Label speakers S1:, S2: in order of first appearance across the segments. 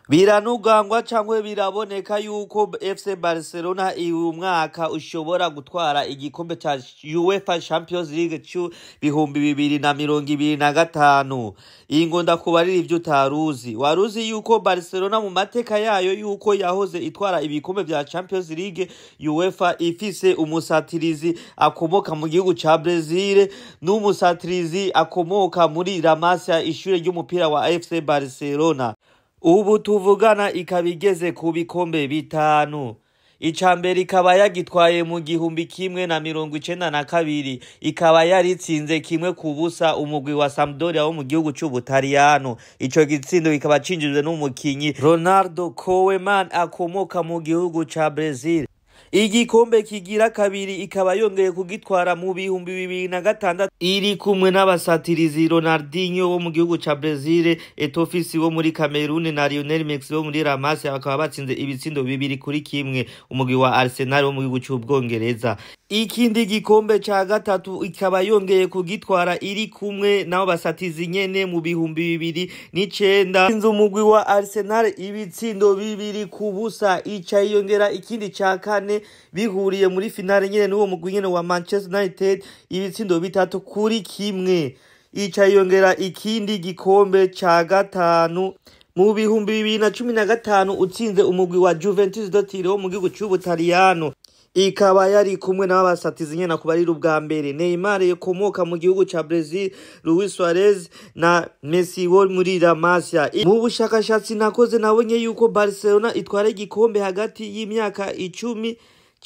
S1: Biranugangwa cankwe biraboneka yuko FC Barcelona uyu mwaka ushobora gutwara igikombe ca UEFA Champions League cu 2025. Iyi ngo ndakubarira ivyo utaruzi. Waruzi yuko Barcelona mu mateka yayo yuko yahoze itwara ibikombe vya Champions League UEFA ifise umusatirizi akomoka mu gihugu ca Brazil n'umusatirizi akomoka muri La Masia, ishure ry'umupira wa FC Barcelona. Ubu tuvugana ikabigeze ku bikombe bitanu. Icambere ikaba yagitwaye mu 1992, ikaba yaritsinze kimwe ku busa umugwi wa Sampdoria wo mu gihugu c'Ubutaliyano. Ico gitsindo kikaba cinjijwe n'umukinyi Ronaldo Koeman akomoka mu gihugu ca Brazil. Igikombe kigira kabiri ikaba yongeye kugitwara mu 2006 iri kumwe n'abasatirizi Ronaldinho wo mu gihugu ca Brazil, Etofisi wo muri Cameroon na Lionel Messi wo muri La Masia, bakaba batsinze ibitsindo 2-1 umugwi wa Arsenal wo mu gihugu c'Ubwongereza. Ikindi gikombe ca gatatu ikaba yongeye kugitwara iri kumwe nabo basatizi nyene mu 2009 inzu umugwi wa Arsenal ibitsindo 2-0. Ica yongera ikindi ca kane bihuriye muri finale nyene n'uwo mugwi nyene wa Manchester United ibitsindo 3-1. Ica yongera ikindi gikombe ca gatanu mu 2015 utsinze umugwi wa Juventus de Turin wo mu gihugu c'Ubutaliyano. Ikaba yari kumwe n'abasatizi nyene kubarira ubwa mbere Neymar yakomoka mu gihugu ca Brazil, Luis Suarez na Messi wo muri La Masia. Mu bushakashatsi nakoze nabonye yuko Barcelona itwara igikombe hagati y'imyaka 10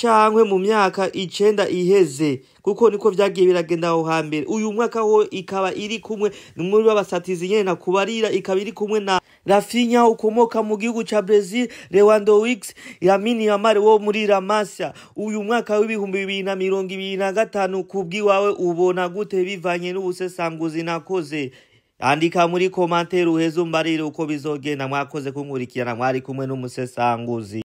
S1: cankwe mu myaka 9 iheze, kuko niko vyagiye biragenda aho hambere. Uyu mwaka ho ikaba iri kumwe n'umuri w'abasatizi nyene nakubarira, ikaba iri kumwe na Rafinha ukomoka mu gihugu ca Brazil, Lewandowski, Lamine Yamal wo muri La Masia. Uyu mwaka w'2025 kubwiwawe ubona gute bivanye n'ubusesanguzi nakoze? Andika muri commentaire uheze umbarire uko bizogenda. Mwakoze kunkurikirana, mwari kumwe n'umusesanguzi.